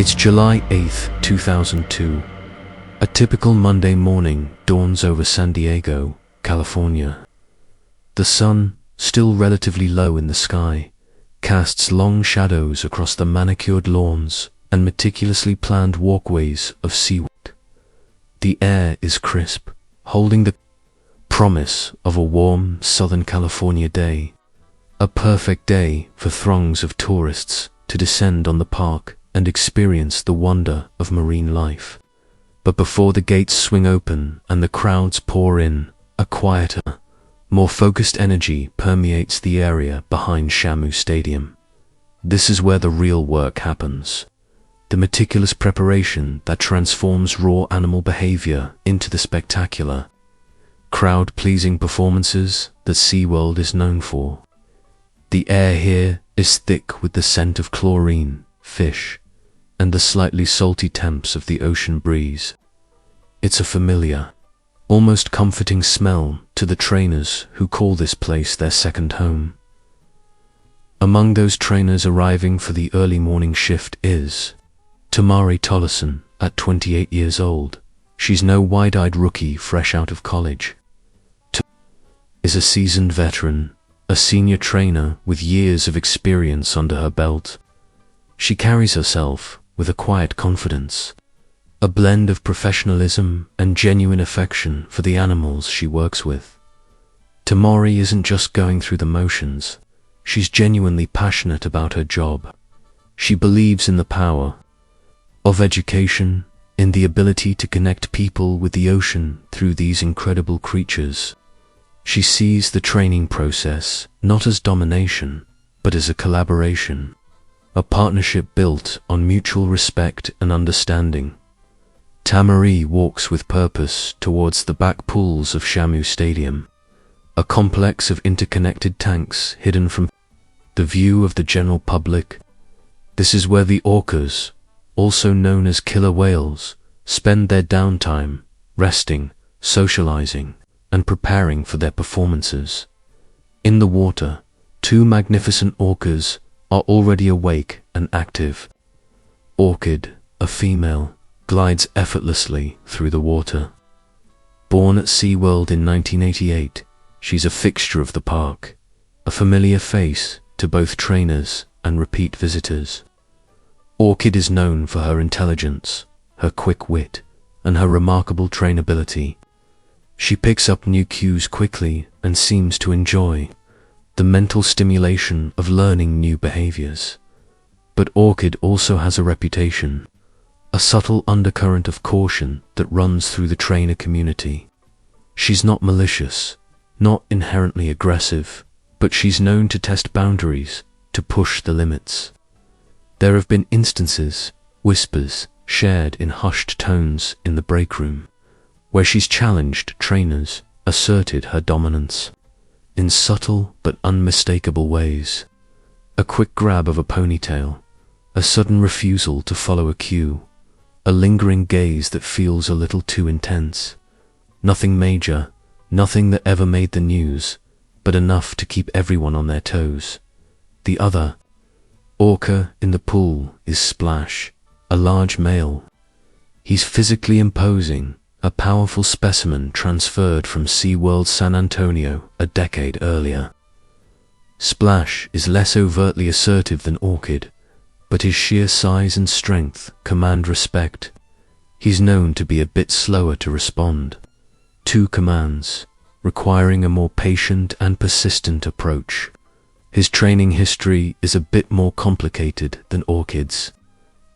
It's July 8th, 2002. A typical Monday morning dawns over San Diego, California. The sun, still relatively low in the sky, casts long shadows across the manicured lawns and meticulously planned walkways of seaweed. The air is crisp, holding the promise of a warm Southern California day. A perfect day for throngs of tourists to descend on the park and experience the wonder of marine life. But before the gates swing open and the crowds pour in, a quieter, more focused energy permeates the area behind Shamu Stadium. This is where the real work happens. The meticulous preparation that transforms raw animal behavior into the spectacular, crowd-pleasing performances that SeaWorld is known for. The air here is thick with the scent of chlorine, fish, and the slightly salty temps of the ocean breeze. It's a familiar, almost comforting smell to the trainers who call this place their second home. Among those trainers arriving for the early morning shift is Tamarie Tollison, at 28 years old. She's no wide-eyed rookie fresh out of college. Is a seasoned veteran, a senior trainer with years of experience under her belt. She carries herself with a quiet confidence, a blend of professionalism and genuine affection for the animals she works with. Tamarie isn't just going through the motions. She's genuinely passionate about her job. She believes in the power of education, in the ability to connect people with the ocean through these incredible creatures. She sees the training process not as domination, but as a collaboration, a partnership built on mutual respect and understanding. Tamarie walks with purpose towards the back pools of Shamu Stadium, a complex of interconnected tanks hidden from the view of the general public. This is where the orcas, also known as killer whales, spend their downtime, resting, socializing, and preparing for their performances. In the water, two magnificent orcas are already awake and active. Orchid, a female, glides effortlessly through the water. Born at SeaWorld in 1988, she's a fixture of the park, a familiar face to both trainers and repeat visitors. Orchid is known for her intelligence, her quick wit, and her remarkable trainability. She picks up new cues quickly and seems to enjoy the mental stimulation of learning new behaviors. But Orchid also has a reputation, a subtle undercurrent of caution that runs through the trainer community. She's not malicious, not inherently aggressive, but she's known to test boundaries, to push the limits. There have been instances, whispers, shared in hushed tones in the break room, where she's challenged trainers, asserted her dominance, in subtle but unmistakable ways. A quick grab of a ponytail, a sudden refusal to follow a cue, a lingering gaze that feels a little too intense. Nothing major, nothing that ever made the news, but enough to keep everyone on their toes. The other orca in the pool is Splash, a large male. He's physically imposing, a powerful specimen transferred from SeaWorld San Antonio a decade earlier. Splash is less overtly assertive than Orchid, but his sheer size and strength command respect. He's known to be a bit slower to respond to commands, requiring a more patient and persistent approach. His training history is a bit more complicated than Orchid's.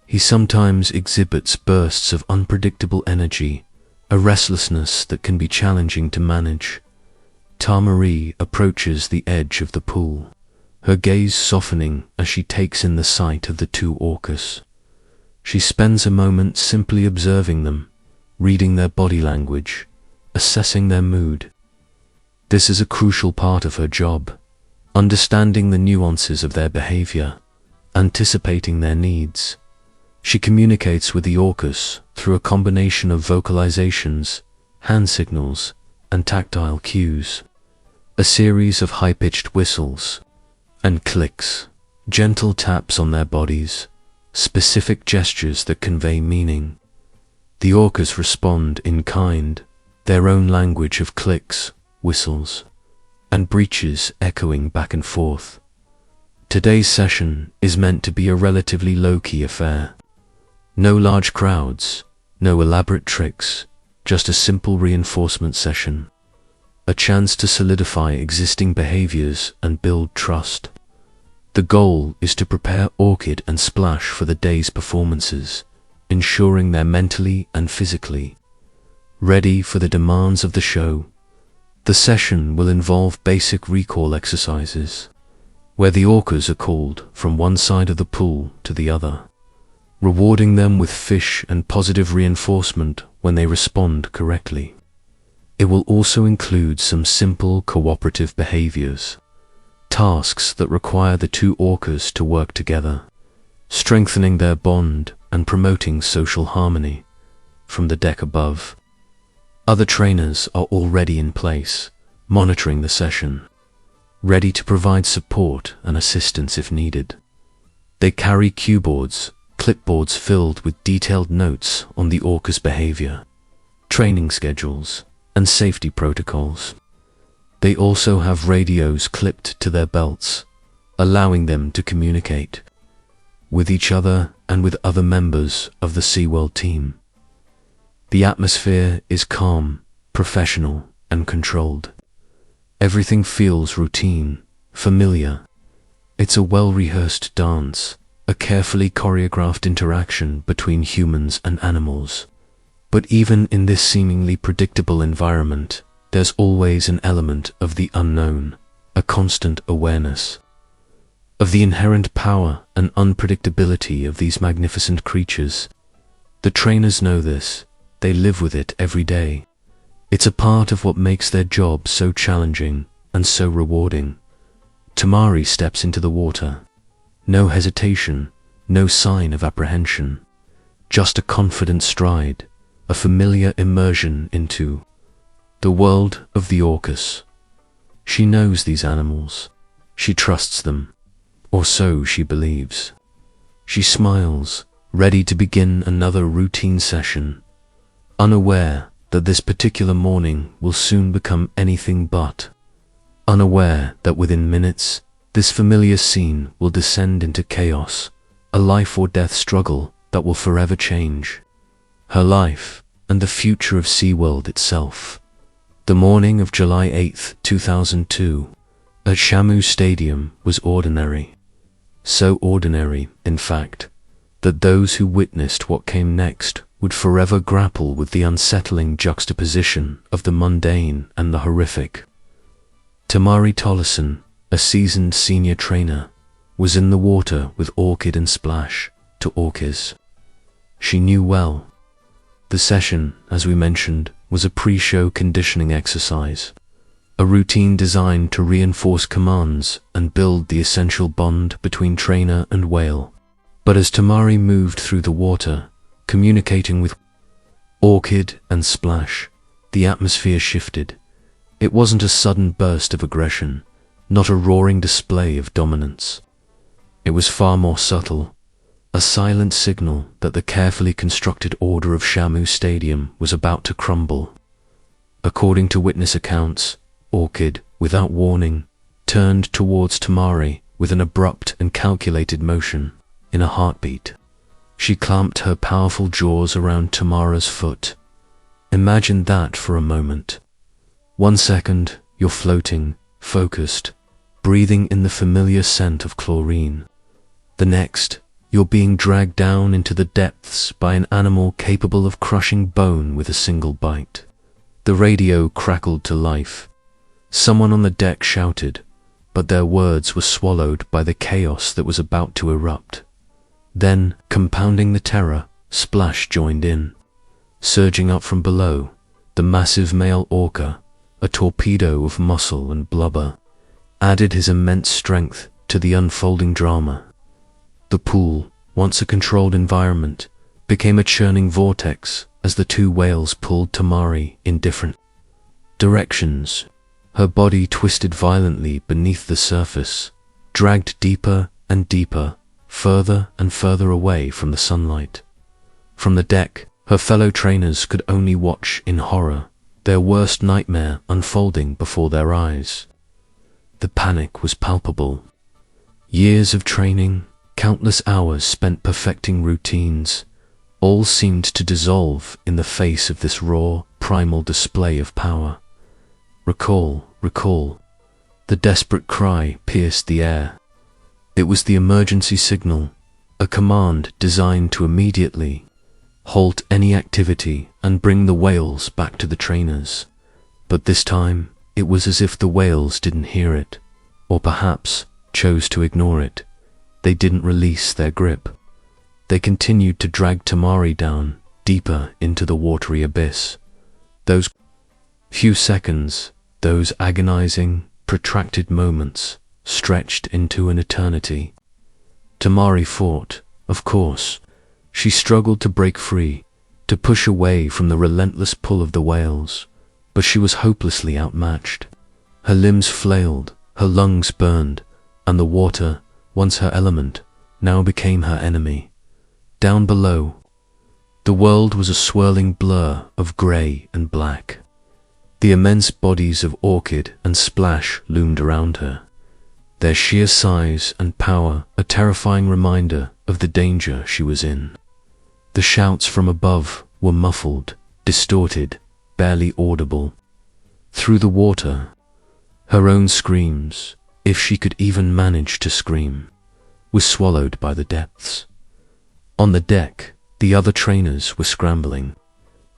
He sometimes exhibits bursts of unpredictable energy, a restlessness that can be challenging to manage. Tamarie approaches the edge of the pool, her gaze softening as she takes in the sight of the two orcas. She spends a moment simply observing them, reading their body language, assessing their mood. This is a crucial part of her job, understanding the nuances of their behavior, anticipating their needs. She communicates with the orcas through a combination of vocalizations, hand signals, and tactile cues. A series of high-pitched whistles and clicks, gentle taps on their bodies, specific gestures that convey meaning. The orcas respond in kind, their own language of clicks, whistles, and breaches echoing back and forth. Today's session is meant to be a relatively low-key affair. No large crowds, no elaborate tricks, just a simple reinforcement session. A chance to solidify existing behaviors and build trust. The goal is to prepare Orchid and Splash for the day's performances, ensuring they're mentally and physically ready for the demands of the show. The session will involve basic recall exercises, where the orcas are called from one side of the pool to the other, rewarding them with fish and positive reinforcement when they respond correctly. It will also include some simple cooperative behaviors, tasks that require the two orcas to work together, strengthening their bond and promoting social harmony. From the deck above, other trainers are already in place, monitoring the session, ready to provide support and assistance if needed. They carry cue boards, clipboards filled with detailed notes on the orca's behavior, training schedules, and safety protocols. They also have radios clipped to their belts, allowing them to communicate with each other and with other members of the SeaWorld team. The atmosphere is calm, professional, and controlled. Everything feels routine, familiar. It's a well-rehearsed dance, a carefully choreographed interaction between humans and animals. But even in this seemingly predictable environment, there's always an element of the unknown, a constant awareness of the inherent power and unpredictability of these magnificent creatures. The trainers know this. They live with it every day. It's a part of what makes their job so challenging and so rewarding. Tamarie steps into the water. No hesitation, no sign of apprehension. Just a confident stride, a familiar immersion into the world of the Orcas. She knows these animals. She trusts them, or so she believes. She smiles, ready to begin another routine session, unaware that this particular morning will soon become anything but. Unaware that within minutes, this familiar scene will descend into chaos, a life or death struggle that will forever change her life and the future of SeaWorld itself. The morning of July 8, 2002, at Shamu Stadium was ordinary. So ordinary, in fact, that those who witnessed what came next would forever grapple with the unsettling juxtaposition of the mundane and the horrific. Tamarie Tollison, a seasoned senior trainer, was in the water with Orchid and Splash to Orcas. She knew well. The session, as we mentioned, was a pre-show conditioning exercise, a routine designed to reinforce commands and build the essential bond between trainer and whale. But as Tamarie moved through the water, communicating with Orchid and Splash, the atmosphere shifted. It wasn't a sudden burst of aggression, not a roaring display of dominance. It was far more subtle, a silent signal that the carefully constructed order of Shamu Stadium was about to crumble. According to witness accounts, Orchid, without warning, turned towards Tamarie with an abrupt and calculated motion. In a heartbeat, she clamped her powerful jaws around Tamarie's foot. Imagine that for a moment. 1 second, you're floating, focused, breathing in the familiar scent of chlorine. The next, you're being dragged down into the depths by an animal capable of crushing bone with a single bite. The radio crackled to life. Someone on the deck shouted, but their words were swallowed by the chaos that was about to erupt. Then, compounding the terror, Splash joined in. Surging up from below, the massive male orca, a torpedo of muscle and blubber, added his immense strength to the unfolding drama. The pool, once a controlled environment, became a churning vortex as the two whales pulled Tamarie in different directions. Her body twisted violently beneath the surface, dragged deeper and deeper, further and further away from the sunlight. From the deck, her fellow trainers could only watch in horror, their worst nightmare unfolding before their eyes. The panic was palpable. Years of training, countless hours spent perfecting routines, all seemed to dissolve in the face of this raw, primal display of power. Recall, recall. The desperate cry pierced the air. It was the emergency signal, a command designed to immediately halt any activity and bring the whales back to the trainers. But this time, it was as if the whales didn't hear it, or perhaps chose to ignore it. They didn't release their grip. They continued to drag Tamarie down, deeper into the watery abyss. Those few seconds, those agonizing, protracted moments, stretched into an eternity. Tamarie fought, of course. She struggled to break free, to push away from the relentless pull of the whales, but she was hopelessly outmatched. Her limbs flailed, her lungs burned, and the water, once her element, now became her enemy. Down below, the world was a swirling blur of grey and black. The immense bodies of Orchid and Splash loomed around her, their sheer size and power a terrifying reminder of the danger she was in. The shouts from above were muffled, distorted, barely audible. Through the water, her own screams, if she could even manage to scream, were swallowed by the depths. On the deck, the other trainers were scrambling.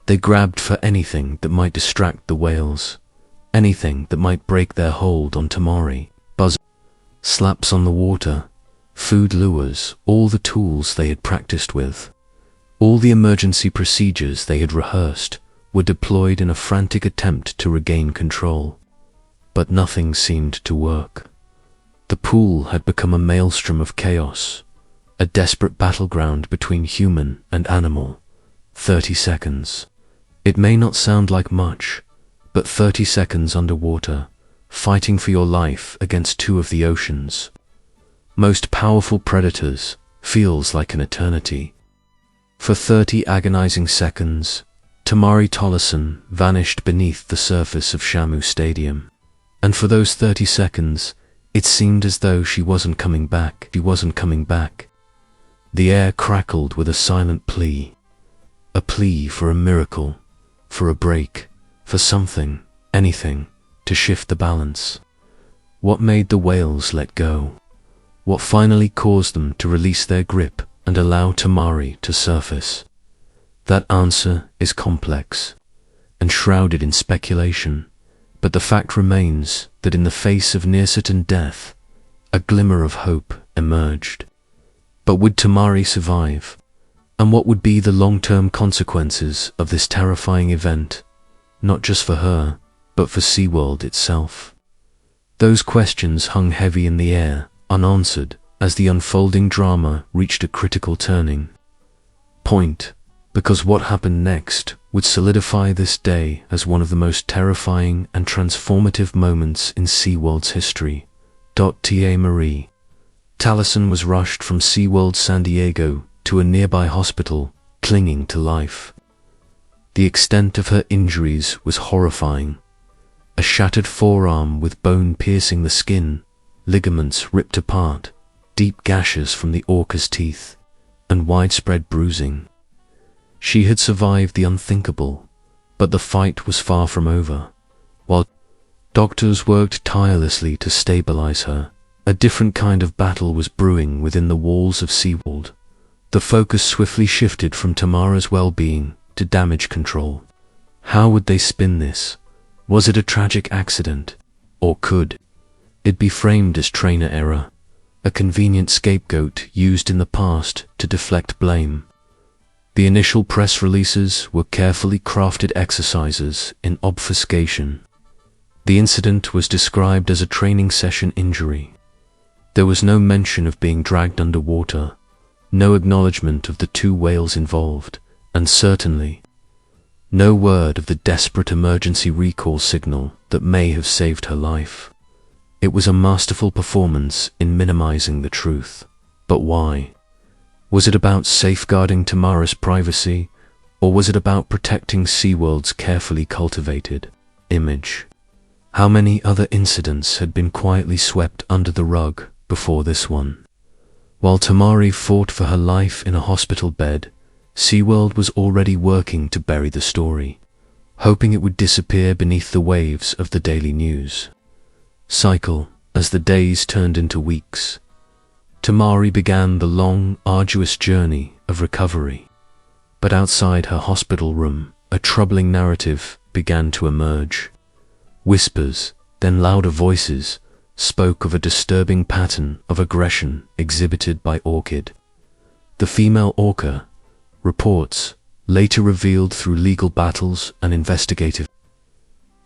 They grabbed for anything that might distract the whales, anything that might break their hold on Tamarie. Slaps on the water, food lures, all the tools they had practiced with, all the emergency procedures they had rehearsed were deployed in a frantic attempt to regain control. But nothing seemed to work. The pool had become a maelstrom of chaos, a desperate battleground between human and animal. 30 seconds. It may not sound like much, but 30 seconds underwater, fighting for your life against two of the ocean's most powerful predators, feels like an eternity. For 30 agonizing seconds, Tamarie Tollison vanished beneath the surface of Shamu Stadium. And for those 30 seconds, it seemed as though she wasn't coming back. She wasn't coming back. The air crackled with a silent plea. A plea for a miracle, for a break, for something, anything, to shift the balance. What made the whales let go? What finally caused them to release their grip and allow Tamarie to surface? That answer is complex and shrouded in speculation, but the fact remains that in the face of near-certain death, a glimmer of hope emerged. But would Tamarie survive? And what would be the long-term consequences of this terrifying event, not just for her, but for SeaWorld itself? Those questions hung heavy in the air, unanswered, as the unfolding drama reached a critical turning point, because what happened next would solidify this day as one of the most terrifying and transformative moments in SeaWorld's history. Tamarie Tollison was rushed from SeaWorld San Diego to a nearby hospital, clinging to life. The extent of her injuries was horrifying. A shattered forearm with bone piercing the skin, ligaments ripped apart, deep gashes from the orca's teeth, and widespread bruising. She had survived the unthinkable, but the fight was far from over. While doctors worked tirelessly to stabilize her, a different kind of battle was brewing within the walls of SeaWorld. The focus swiftly shifted from Tamarie's well-being to damage control. How would they spin this? Was it a tragic accident? Or could it be framed as trainer error, a convenient scapegoat used in the past to deflect blame? The initial press releases were carefully crafted exercises in obfuscation. The incident was described as a training session injury. There was no mention of being dragged underwater, no acknowledgement of the two whales involved, and certainly no word of the desperate emergency recall signal that may have saved her life. It was a masterful performance in minimizing the truth. But why? Was it about safeguarding Tamarie's privacy, or was it about protecting SeaWorld's carefully cultivated image? How many other incidents had been quietly swept under the rug before this one? While Tamarie fought for her life in a hospital bed, SeaWorld was already working to bury the story, hoping it would disappear beneath the waves of the daily news cycle. As the days turned into weeks, Tamarie began the long, arduous journey of recovery. But outside her hospital room, a troubling narrative began to emerge. Whispers, then louder voices, spoke of a disturbing pattern of aggression exhibited by Orchid, the female orca. Reports, later revealed through legal battles and investigative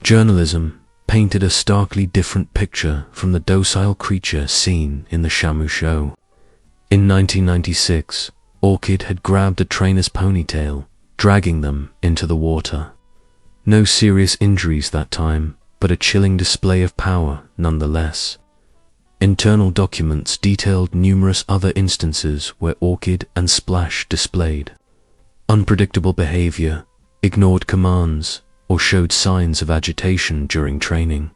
journalism, painted a starkly different picture from the docile creature seen in the Shamu show. In 1996, Orchid had grabbed a trainer's ponytail, dragging them into the water. No serious injuries that time, but a chilling display of power nonetheless. Internal documents detailed numerous other instances where Orchid and Splash displayed unpredictable behavior, ignored commands, or showed signs of agitation during training.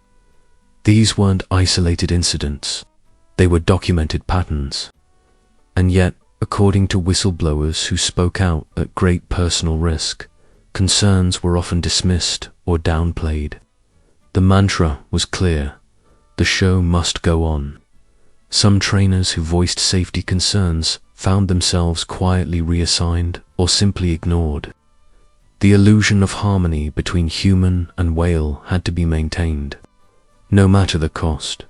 These weren't isolated incidents. They were documented patterns. And yet, according to whistleblowers who spoke out at great personal risk, concerns were often dismissed or downplayed. The mantra was clear: the show must go on. Some trainers who voiced safety concerns found themselves quietly reassigned or simply ignored. The illusion of harmony between human and whale had to be maintained, no matter the cost.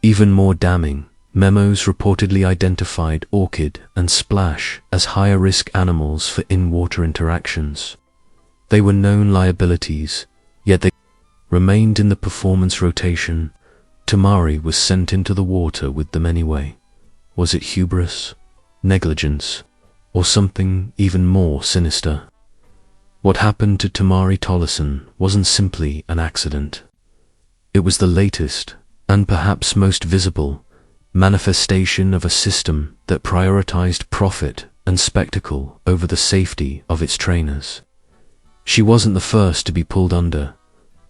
Even more damning, memos reportedly identified Orchid and Splash as higher-risk animals for in-water interactions. They were known liabilities, yet they remained in the performance rotation. Tamarie was sent into the water with them anyway. Was it hubris, negligence, or something even more sinister? What happened to Tamarie Tollison wasn't simply an accident. It was the latest, and perhaps most visible, manifestation of a system that prioritized profit and spectacle over the safety of its trainers. She wasn't the first to be pulled under,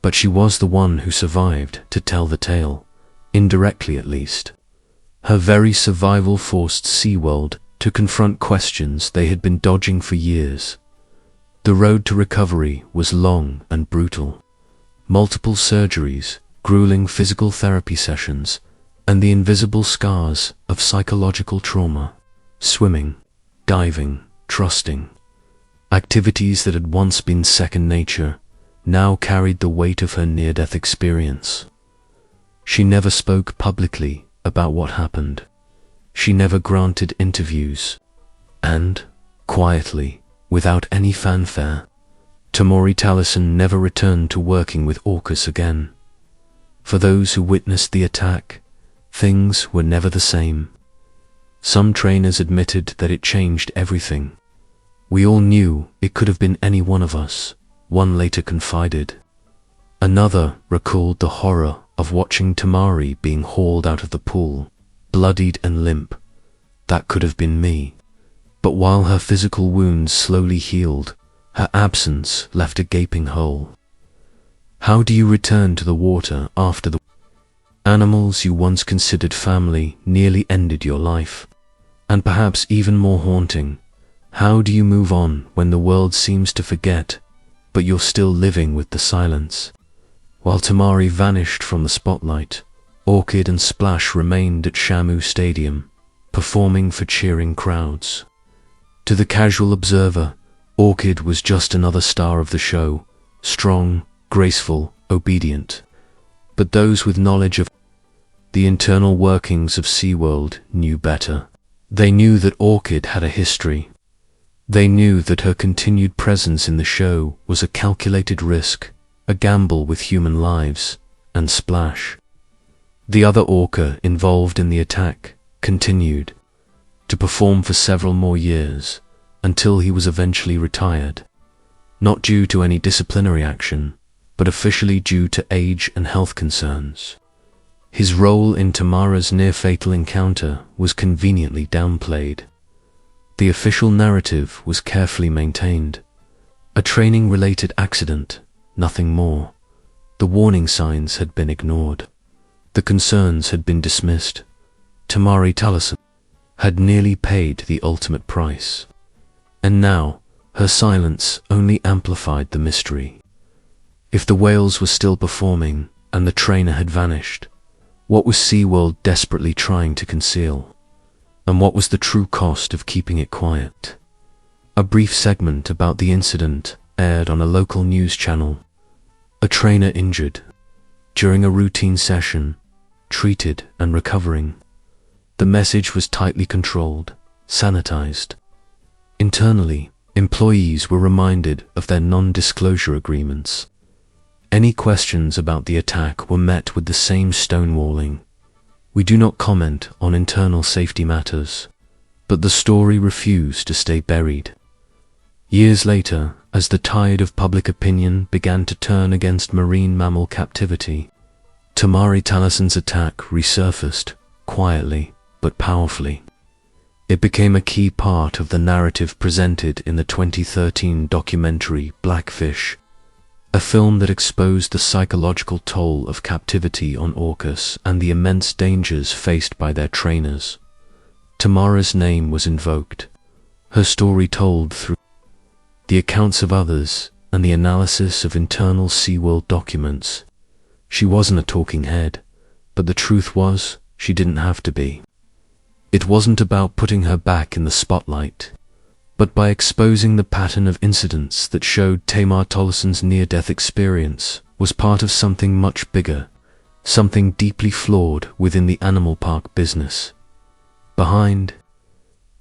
but she was the one who survived to tell the tale, indirectly at least. Her very survival forced SeaWorld to confront questions they had been dodging for years. The road to recovery was long and brutal. Multiple surgeries, grueling physical therapy sessions, and the invisible scars of psychological trauma. Swimming, diving, trusting. Activities that had once been second nature now carried the weight of her near-death experience. She never spoke publicly about what happened. She never granted interviews. And, quietly, without any fanfare, Tamarie Tollison never returned to working with Orcas again. For those who witnessed the attack, things were never the same. Some trainers admitted that it changed everything. "We all knew it could have been any one of us," one later confided. Another recalled the horror of watching Tamarie being hauled out of the pool, bloodied and limp. "That could have been me." But while her physical wounds slowly healed, her absence left a gaping hole. How do you return to the water after the animals you once considered family nearly ended your life? And perhaps even more haunting, how do you move on when the world seems to forget, but you're still living with the silence? While Tamarie vanished from the spotlight, Orchid and Splash remained at Shamu Stadium, performing for cheering crowds. To the casual observer, Orchid was just another star of the show, strong, graceful, obedient. But those with knowledge of the internal workings of SeaWorld knew better. They knew that Orchid had a history. They knew that her continued presence in the show was a calculated risk, a gamble with human lives. And Splash, the other orca involved in the attack, continued to perform for several more years, until he was eventually retired. Not due to any disciplinary action, but officially due to age and health concerns. His role in Tamarie's near-fatal encounter was conveniently downplayed. The official narrative was carefully maintained. A training-related accident, nothing more. The warning signs had been ignored. The concerns had been dismissed. Tamarie Tollison had nearly paid the ultimate price. And now, her silence only amplified the mystery. If the whales were still performing, and the trainer had vanished, what was SeaWorld desperately trying to conceal? And what was the true cost of keeping it quiet? A brief segment about the incident aired on a local news channel. A trainer injured during a routine session, treated and recovering. The message was tightly controlled, sanitized. Internally, employees were reminded of their non-disclosure agreements. Any questions about the attack were met with the same stonewalling. We do not comment on internal safety matters, but the story refused to stay buried. Years later, as the tide of public opinion began to turn against marine mammal captivity, Tamarie Tollison's attack resurfaced, quietly but powerfully. It became a key part of the narrative presented in the 2013 documentary Blackfish, a film that exposed the psychological toll of captivity on orcas and the immense dangers faced by their trainers. Tamarie's name was invoked, her story told through the accounts of others and the analysis of internal SeaWorld documents. She wasn't a talking head, but the truth was, she didn't have to be. It wasn't about putting her back in the spotlight, but by exposing the pattern of incidents that showed Tamarie Tollison's near-death experience was part of something much bigger, something deeply flawed within the animal park business. Behind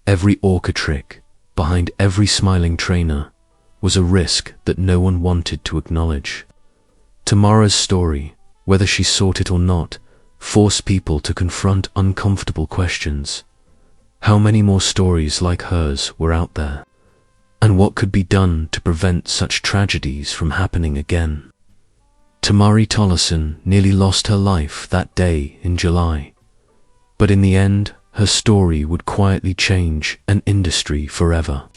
every orca trick, behind every smiling trainer, was a risk that no one wanted to acknowledge. Tamarie's story, whether she sought it or not, forced people to confront uncomfortable questions. How many more stories like hers were out there? And what could be done to prevent such tragedies from happening again? Tamarie Tollison nearly lost her life that day in July. But in the end, her story would quietly change an industry forever.